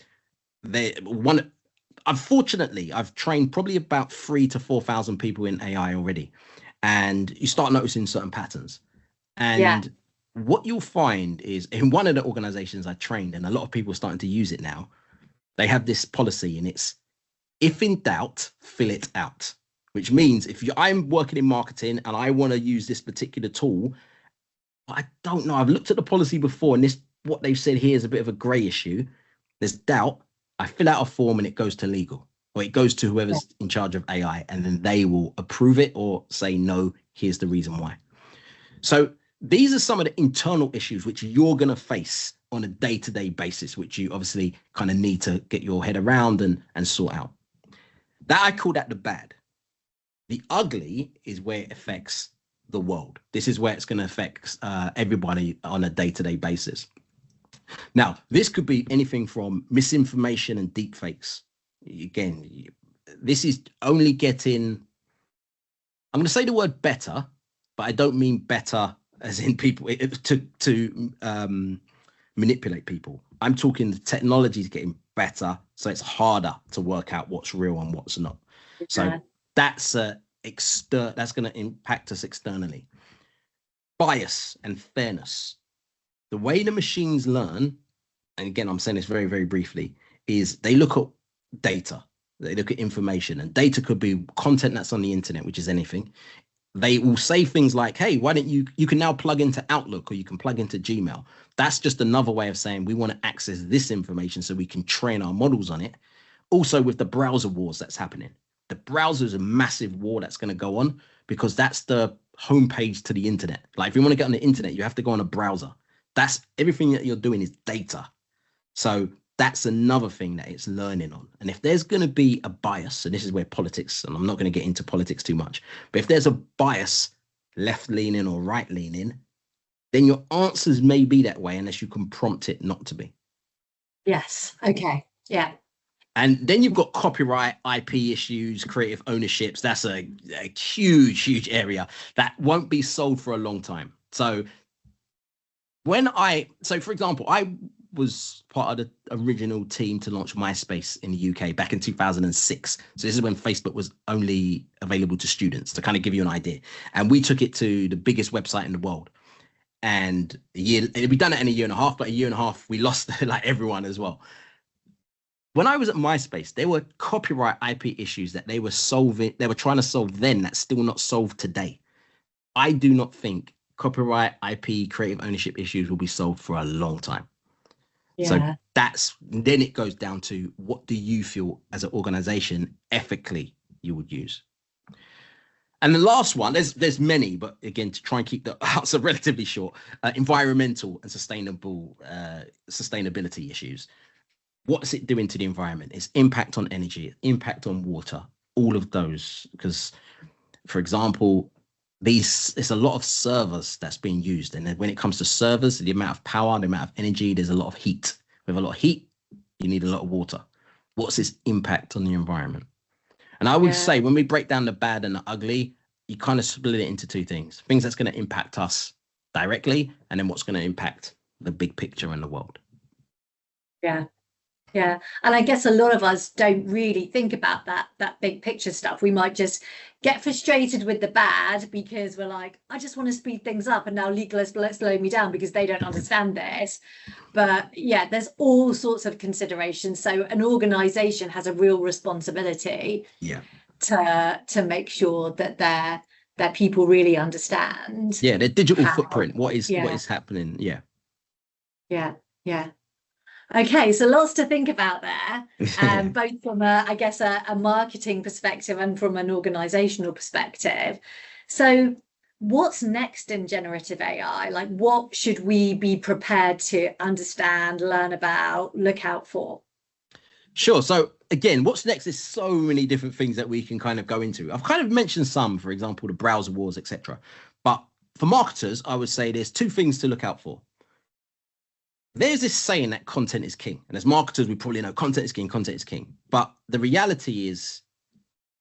unfortunately, I've trained probably about 3,000 to 4,000 people in AI already. And you start noticing certain patterns. And what you'll find is, in one of the organizations I trained, and a lot of people are starting to use it now, they have this policy, and it's, if in doubt, fill it out. Which means I'm working in marketing and I want to use this particular tool, but I don't know, I've looked at the policy before, and this, what they've said here, is a bit of a gray issue. There's doubt. I fill out a form and it goes to legal, or it goes to whoever's in charge of AI, and then they will approve it or say, no, here's the reason why. So these are some of the internal issues which you're going to face on a day-to-day basis, which you obviously kind of need to get your head around and sort out. That, I call that the bad. The ugly is where it affects the world. This is where it's going to affect everybody on a day-to-day basis. Now, this could be anything from misinformation and deepfakes. Again, this is only getting, I'm going to say the word better, but I don't mean better as in people to manipulate people. I'm talking the technology is getting better, so it's harder to work out what's real and what's not. So that's going to impact us externally. Bias and fairness. The way the machines learn, and again, I'm saying this very, very briefly, is they look at data. They look at information, and data could be content that's on the internet, which is anything. They will say things like, hey, why don't you can now plug into Outlook, or you can plug into Gmail. That's just another way of saying we want to access this information so we can train our models on it. Also, with the browser wars that's happening, the browser is a massive war that's going to go on, because that's the homepage to the internet. Like, if you want to get on the internet, you have to go on a browser. That's everything that you're doing is data. So that's another thing that it's learning on. And if there's going to be a bias, and this is where politics, and I'm not going to get into politics too much, but if there's a bias, left leaning or right leaning, then your answers may be that way unless you can prompt it not to be. Yes. Okay. Yeah. And then you've got copyright, IP issues, creative ownerships. That's a huge, huge area that won't be solved for a long time. So for example, I was part of the original team to launch MySpace in the UK back in 2006. So this is when Facebook was only available to students, to kind of give you an idea. And we took it to the biggest website in the world. And we'd done it in a year and a half, but a year and a half, we lost like everyone as well. When I was at MySpace, there were copyright IP issues that they were trying to solve then, that's still not solved today. I do not think copyright, IP, creative ownership issues will be solved for a long time. Yeah. So then it goes down to, what do you feel as an organization ethically you would use? And the last one, there's many, but again, to try and keep the answer relatively short, environmental and sustainability issues. What's it doing to the environment? Its impact on energy, impact on water, all of those. Because, for example, it's a lot of servers that's being used, and then when it comes to servers, the amount of power, the amount of energy, there's a lot of heat. With a lot of heat, you need a lot of water. What's its impact on the environment? And I would Yeah. say when we break down the bad and the ugly, you kind of split it into two things: things that's going to impact us directly, and then what's going to impact the big picture in the world. Yeah. Yeah. And I guess a lot of us don't really think about that big picture stuff. We might just get frustrated with the bad because we're like, I just want to speed things up, and now legal is slowing me down because they don't understand this. But yeah, there's all sorts of considerations. So an organization has a real responsibility Yeah. to make sure that their people really understand Yeah, their digital how. footprint. What Yeah. is happening? Yeah. Yeah. Yeah. Okay, so lots to think about there, both from I guess, a marketing perspective and from an organizational perspective. So, what's next in generative AI? Like, what should we be prepared to understand, learn about, look out for? Sure. So again, what's next is so many different things that we can kind of go into. I've kind of mentioned some, for example, the browser wars, etc. But for marketers, I would say there's two things to look out for. There's this saying that content is king. And as marketers, we probably know content is king, content is king. But the reality is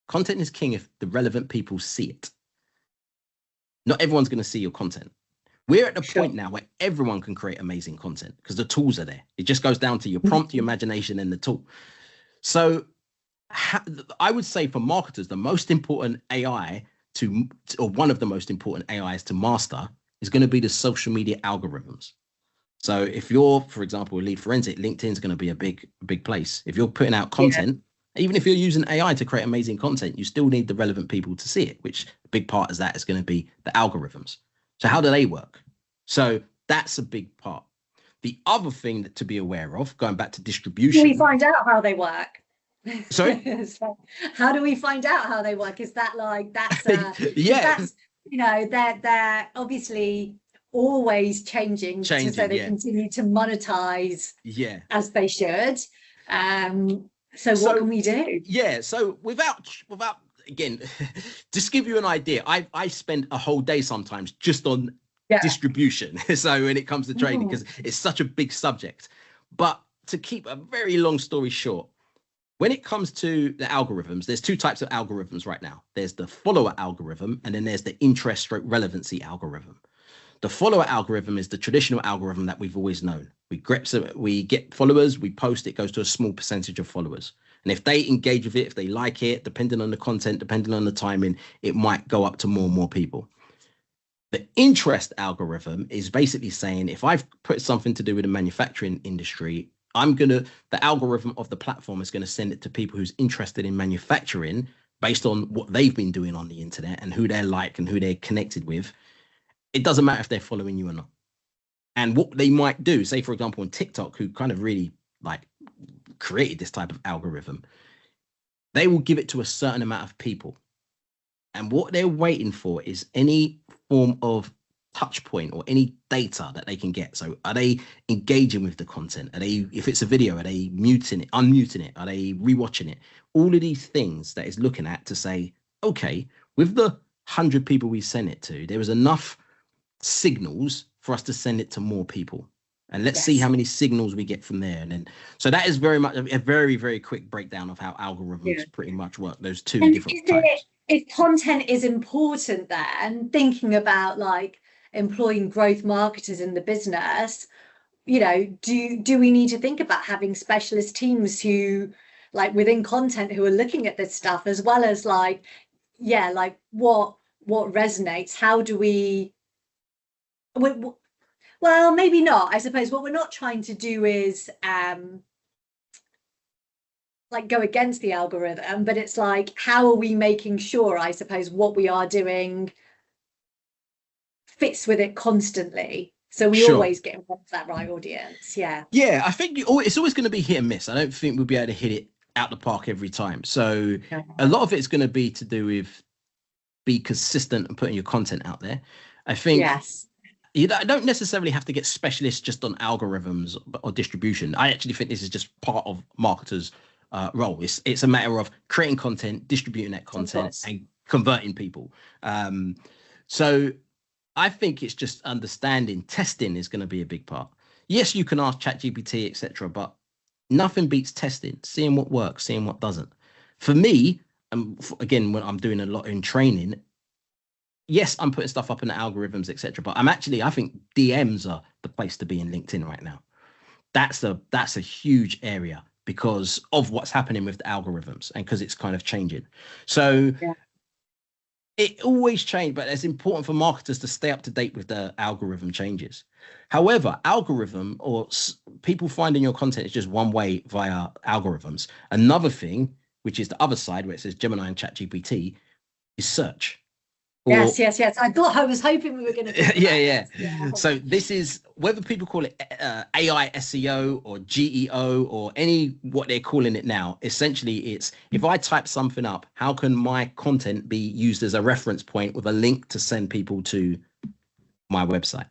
content is king if the relevant people see it. Not everyone's going to see your content. We're at the Sure. point now where everyone can create amazing content because the tools are there. It just goes down to your prompt, your imagination, and the tool. So I would say for marketers, the most important AI or one of the most important AIs to master is going to be the social media algorithms. So if you're, for example, a lead forensic, LinkedIn is going to be a big place. If you're putting out content, even if you're using AI to create amazing content, you still need the relevant people to see it, which a big part of that is going to be the algorithms. So how do they work? So that's a big part. The other thing that to be aware of, going back to distribution. Can we find out how they work? Sorry? So how do we find out how they work? Is that like Yeah. that's they're obviously always changing so they continue to monetize as they should. So what can we do? Yeah, so without again, just give you an idea, I spend a whole day sometimes just on distribution. So when it comes to trading, because it's such a big subject. But to keep a very long story short, when it comes to the algorithms, there's two types of algorithms right now. There's the follower algorithm, and then there's the interest/relevancy algorithm. The follower algorithm is the traditional algorithm that we've always known. We get followers, we post, it goes to a small percentage of followers. And if they engage with it, if they like it, depending on the content, depending on the timing, it might go up to more and more people. The interest algorithm is basically saying, if I've put something to do with the manufacturing industry, the algorithm of the platform is going to send it to people who's interested in manufacturing based on what they've been doing on the internet and who they're like and who they're connected with. It doesn't matter if they're following you or not. And what they might do, say, for example, on TikTok, who kind of really like created this type of algorithm, they will give it to a certain amount of people. And what they're waiting for is any form of touch point or any data that they can get. So are they engaging with the content? If it's a video, are they muting it, unmuting it? Are they rewatching it? All of these things that it's looking at to say, okay, with the 100 people we sent it to, there was enough signals for us to send it to more people, and let's see how many signals we get from there. And then so that is very much a very, very quick breakdown of how algorithms pretty much work, those two different types. If content is important, then thinking about like employing growth marketers in the business, do we need to think about having specialist teams who like within content who are looking at this stuff, as well as like what resonates? How do well, maybe not. I suppose what we're not trying to do is like go against the algorithm, but it's like, how are we making sure, I suppose, what we are doing fits with it constantly, so we always get in front of that right audience. Yeah, I think it's always going to be hit and miss. I don't think we'll be able to hit it out the park every time. So a lot of it's going to be to do with be consistent and putting your content out there. I think Yes. you don't necessarily have to get specialists just on algorithms or distribution. I actually think this is just part of marketers' role. It's a matter of creating content, distributing that Of content, course. and converting people. So I think it's just understanding testing is going to be a big part. Yes, you can ask ChatGPT, etc., but nothing beats testing, seeing what works, seeing what doesn't. For me, again, when I'm doing a lot in training, yes, I'm putting stuff up in the algorithms, etc. But I think DMs are the place to be in LinkedIn right now. That's a huge area because of what's happening with the algorithms and because it's kind of changing. So Yeah. it always changes, but it's important for marketers to stay up to date with the algorithm changes. However, algorithm or people finding your content is just one way via algorithms. Another thing, which is the other side where it says Gemini and ChatGPT, is search. Yes, Or yes, yes. I was hoping we were going to talk yeah, about yeah. this. Yeah. So this is whether people call it AI SEO or GEO or any what they're calling it now. Essentially, it's if I type something up, how can my content be used as a reference point with a link to send people to my website?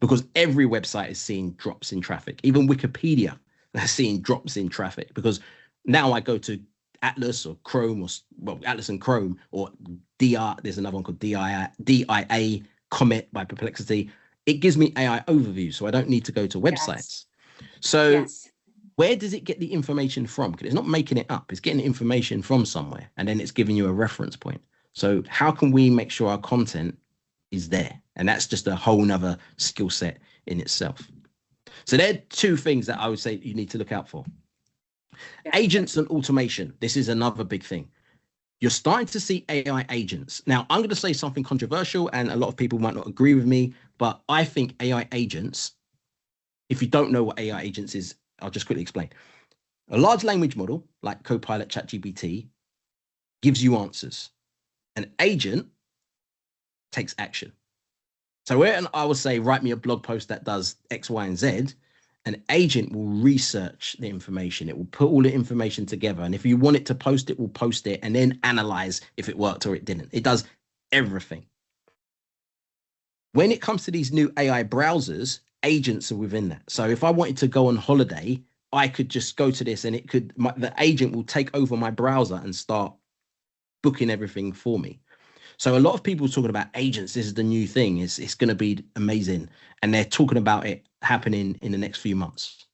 Because every website is seeing drops in traffic. Even Wikipedia is seeing drops in traffic because now I go to Atlas or Chrome or Atlas and Chrome or DR. There's another one called DIA Comet by Perplexity. It gives me AI overview, so I don't need to go to Yes. websites. So Yes. where does it get the information from? Because it's not making it up. It's getting information from somewhere, and then it's giving you a reference point. So how can we make sure our content is there? And that's just a whole nother skill set in itself. So there are two things that I would say you need to look out for. Yeah. Agents and automation. This is another big thing. You're starting to see AI agents. Now, I'm going to say something controversial, and a lot of people might not agree with me, but I think AI agents, if you don't know what AI agents is, I'll just quickly explain. A large language model like Copilot, ChatGPT gives you answers. An agent takes action. So where I will say, write me a blog post that does X, Y, and Z, an agent will research the information. It will put all the information together. And if you want it to post, it will post it and then analyze if it worked or it didn't. It does everything. When it comes to these new AI browsers, agents are within that. So if I wanted to go on holiday, I could just go to this and the agent will take over my browser and start booking everything for me. So a lot of people are talking about agents. This is the new thing. It's going to be amazing. And they're talking about it happening in the next few months.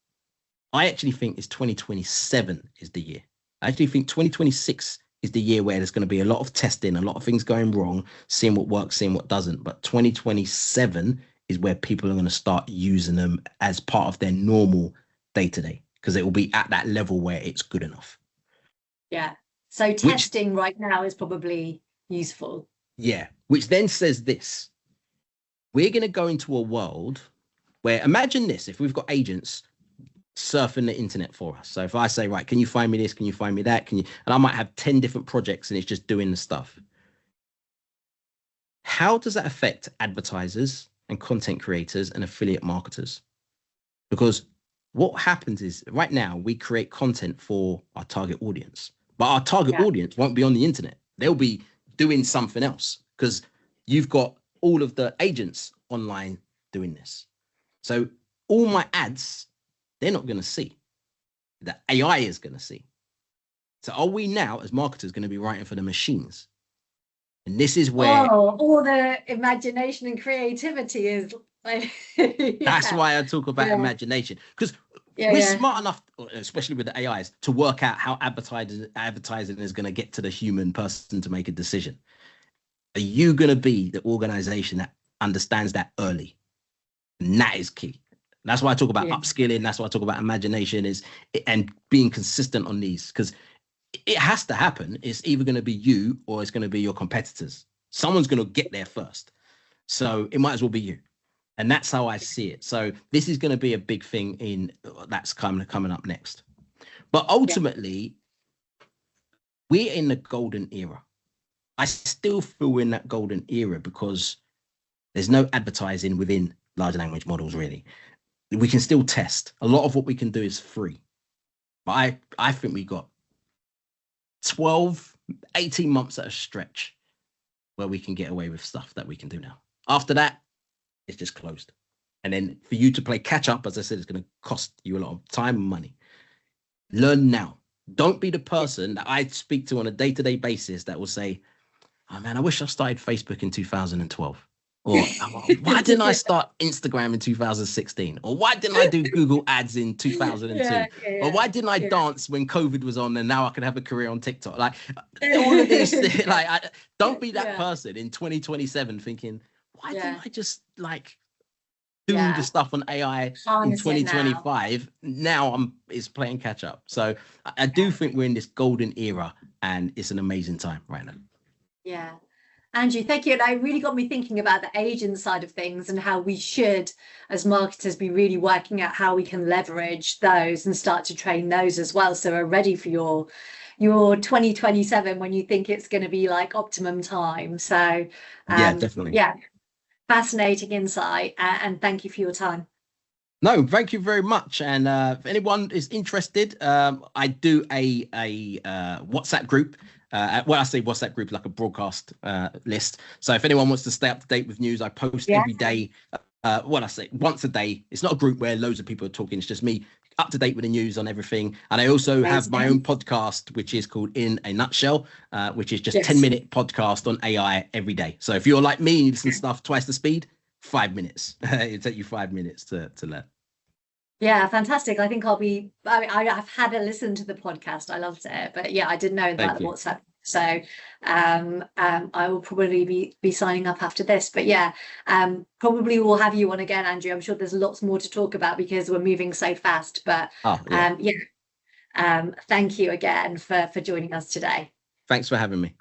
I actually think it's 2027 is the year. I actually think 2026 is the year where there's going to be a lot of testing, a lot of things going wrong, seeing what works, seeing what doesn't. But 2027 is where people are going to start using them as part of their normal day-to-day because it will be at that level where it's good enough. Yeah. So Which, testing right now is probably useful. yeah, which then says this. We're going to go into a world where imagine this, if we've got agents surfing the internet for us. So if I say, right, can you find me this? Can you find me that? And I might have 10 different projects and it's just doing the stuff. How does that affect advertisers and content creators and affiliate marketers? Because what happens is right now we create content for our target audience, but our target Yeah. audience won't be on the internet. They'll be doing something else because you've got all of the agents online doing this. So all my ads, they're not going to see. The AI is going to see. So are we now, as marketers, going to be writing for the machines? And this is where all the imagination and creativity is like, that's yeah. why I talk about Yeah. imagination. Because Yeah, we're yeah. smart enough, especially with the AIs, to work out how advertising is going to get to the human person to make a decision. Are you going to be the organization that understands that early? And that is key. That's why I talk about Yeah. upskilling. That's why I talk about imagination and being consistent on these because it has to happen. It's either going to be you or it's going to be your competitors. Someone's going to get there first. So it might as well be you. And that's how I see it. So this is going to be a big thing that's coming up next. But ultimately, we're in the golden era. I still feel we're in that golden era because there's no advertising within large language models, really. We can still test. A lot of what we can do is free. But I think we got 12, 18 months at a stretch where we can get away with stuff that we can do now. After that, it's just closed. And then for you to play catch up, as I said, it's going to cost you a lot of time and money. Learn now. Don't be the person that I speak to on a day-to-day basis that will say, oh man, I wish I started Facebook in 2012. Or why didn't I start Instagram in 2016? Or why didn't I do Google ads in 2002? Or why didn't I dance when COVID was on and now I can have a career on TikTok? Like all of these, like, don't be that person in 2027 thinking, why didn't I just like do the stuff on AI in 2025? Now it's playing catch up. So I do think we're in this golden era and it's an amazing time right now. Yeah. Andrew, thank you. And it really got me thinking about the agent side of things and how we should, as marketers, be really working out how we can leverage those and start to train those as well. So we're ready for your 2027 when you think it's going to be like optimum time. So yeah, definitely. Yeah, fascinating insight. And thank you for your time. No, thank you very much. And if anyone is interested, I do a WhatsApp group. Well, I say WhatsApp group like a broadcast list. So if anyone wants to stay up to date with news, I post every day. Well, I say once a day. It's not a group where loads of people are talking. It's just me up to date with the news on everything. And I also have my own podcast, which is called In a Nutshell, which is just 10-minute podcast on AI every day. So if you're like me and you listen to stuff twice the speed, 5 minutes. It'll take you 5 minutes to learn. Yeah, fantastic. I think I've had a listen to the podcast. I loved it. But yeah, I didn't know about the WhatsApp. So I will probably be signing up after this. But yeah, probably we'll have you on again, Andrew. I'm sure there's lots more to talk about because we're moving so fast. But thank you again for joining us today. Thanks for having me.